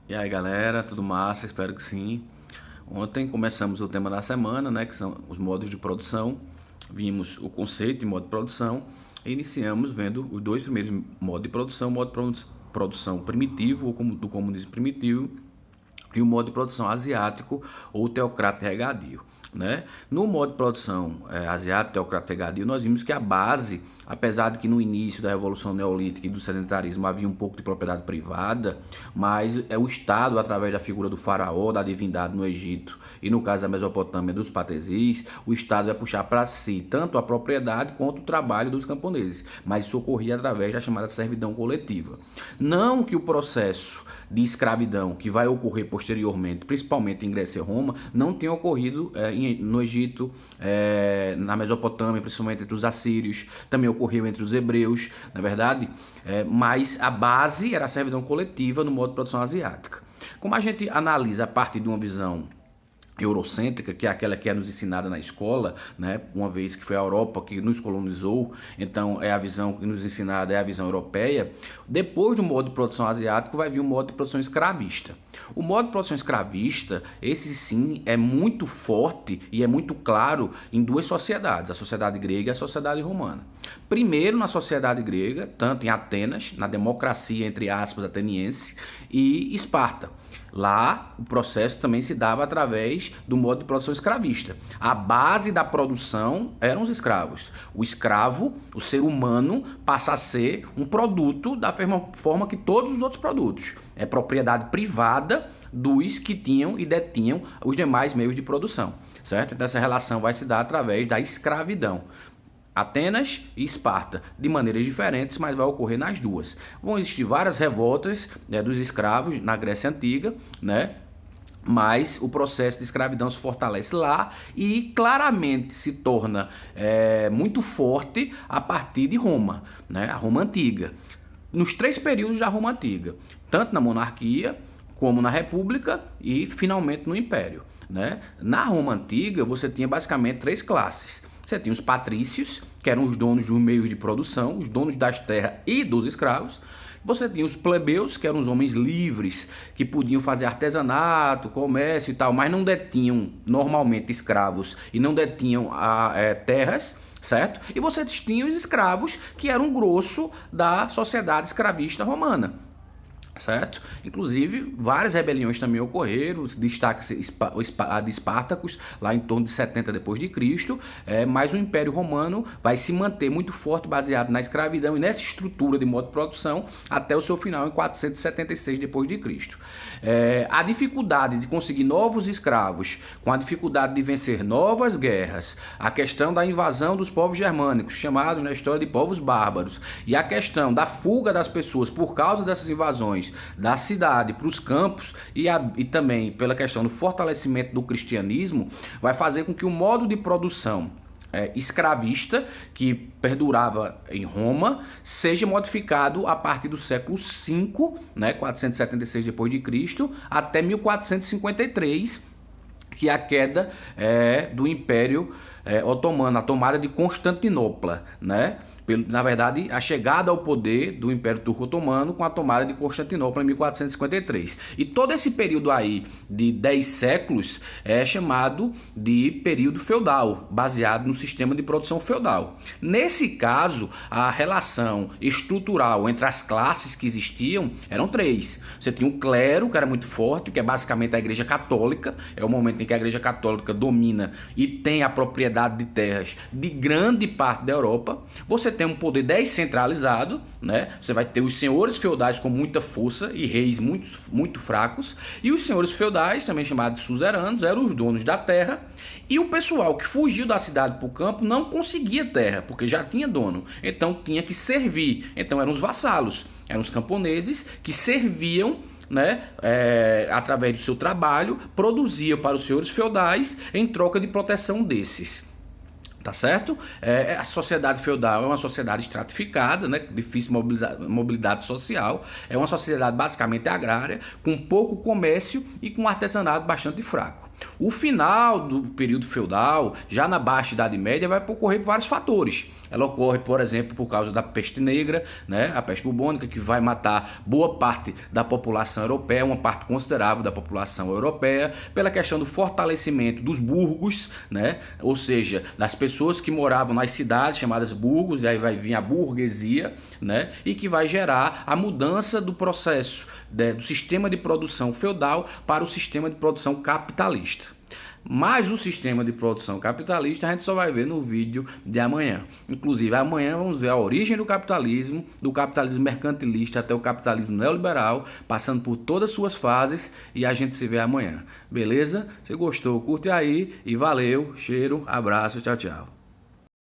E aí galera, tudo massa? Espero que sim. Ontem começamos o tema da semana, né, que são os modos de produção. Vimos o conceito de modo de produção e iniciamos vendo os dois primeiros modos de produção, produção primitivo ou do comunismo primitivo e o modo de produção asiático ou teocrata regadio. Né? No modo de produção asiático, teocrata regadio, nós vimos que a base, apesar de que no início da Revolução Neolítica e do sedentarismo havia um pouco de propriedade privada, mas o Estado, através da figura do faraó, da divindade no Egito e no caso da Mesopotâmia dos patesis, o Estado vai puxar para si tanto a propriedade quanto o trabalho dos camponeses, mas isso ocorria através da chamada servidão coletiva. Não que o processo de escravidão que vai ocorrer posteriormente, principalmente em Grécia e Roma, não tenha ocorrido no Egito, na Mesopotâmia, principalmente entre os assírios, também ocorreu entre os hebreus, na verdade, mas a base era a servidão coletiva no modo de produção asiática. Como a gente analisa a partir de uma visão eurocêntrica, que é aquela que é nos ensinada na escola, né? Uma vez que foi a Europa que nos colonizou, então é a visão que nos ensinada, é a visão europeia. Depois do modo de produção asiático vai vir o modo de produção escravista. O modo de produção escravista, esse sim é muito forte e é muito claro em duas sociedades, a sociedade grega e a sociedade romana. Primeiro na sociedade grega, tanto em Atenas, na democracia entre aspas ateniense, e Esparta. Lá, o processo também se dava através do modo de produção escravista. A base da produção eram os escravos. O escravo, o ser humano, passa a ser um produto da mesma forma que todos os outros produtos. É propriedade privada dos que tinham e detinham os demais meios de produção, certo? Então, essa relação vai se dar através da escravidão. Atenas e Esparta, de maneiras diferentes, mas vai ocorrer nas duas. Vão existir várias revoltas dos escravos na Grécia Antiga, né? Mas o processo de escravidão se fortalece lá e claramente se torna muito forte a partir de Roma, né? A Roma Antiga. Nos três períodos da Roma Antiga, tanto na monarquia, como na república e finalmente no império, né? Na Roma Antiga você tinha basicamente três classes. Você tinha os patrícios, que eram os donos dos meios de produção, os donos das terras e dos escravos. Você tinha os plebeus, que eram os homens livres, que podiam fazer artesanato, comércio e tal, mas não detinham normalmente escravos e não detinham terras, certo? E você tinha os escravos, que eram o grosso da sociedade escravista romana. Certo? Inclusive, várias rebeliões também ocorreram, destaque a de Espartacus, lá em torno de 70 depois de Cristo, mas o Império Romano vai se manter muito forte, baseado na escravidão e nessa estrutura de modo de produção, até o seu final em 476 depois de Cristo. A dificuldade de conseguir novos escravos, com a dificuldade de vencer novas guerras, a questão da invasão dos povos germânicos, chamados na história de povos bárbaros, e a questão da fuga das pessoas por causa dessas invasões, da cidade para os campos e também pela questão do fortalecimento do cristianismo, vai fazer com que o modo de produção escravista, que perdurava em Roma, seja modificado a partir do século V, né, 476 depois de Cristo, até 1453, que é a queda do Império Otomano, a tomada de Constantinopla, né? Na verdade, a chegada ao poder do Império Turco-Otomano com a tomada de Constantinopla em 1453. E todo esse período aí de 10 séculos é chamado de período feudal, baseado no sistema de produção feudal. Nesse caso, a relação estrutural entre as classes que existiam eram três. Você tinha o clero, que era muito forte, que é basicamente a Igreja Católica, é o momento em que a Igreja Católica domina e tem a propriedade de terras de grande parte da Europa. Você tem um poder descentralizado, né? Você vai ter os senhores feudais com muita força e reis muito fracos, e os senhores feudais, também chamados de suzeranos, eram os donos da terra, e o pessoal que fugiu da cidade para o campo não conseguia terra, porque já tinha dono, então tinha que servir, então eram os vassalos, eram os camponeses que serviam, né, através do seu trabalho, produzia para os senhores feudais em troca de proteção desses. Tá certo? A sociedade feudal é uma sociedade estratificada, né? Difícil mobilidade social, é uma sociedade basicamente agrária, com pouco comércio e com artesanato bastante fraco. O final do período feudal, já na Baixa Idade Média, vai ocorrer por vários fatores. Ela ocorre, por exemplo, por causa da peste negra, né? A peste bubônica, que vai matar boa parte da população europeia, uma parte considerável da população europeia, pela questão do fortalecimento dos burgos, né? Ou seja, das pessoas que moravam nas cidades chamadas burgos, e aí vai vir a burguesia, né? E que vai gerar a mudança do processo, do sistema de produção feudal para o sistema de produção capitalista. Mas o sistema de produção capitalista a gente só vai ver no vídeo de amanhã. Inclusive, amanhã vamos ver a origem do capitalismo mercantilista até o capitalismo neoliberal, passando por todas as suas fases, e a gente se vê amanhã. Beleza? Se gostou, curte aí e valeu, cheiro, abraço, tchau, tchau.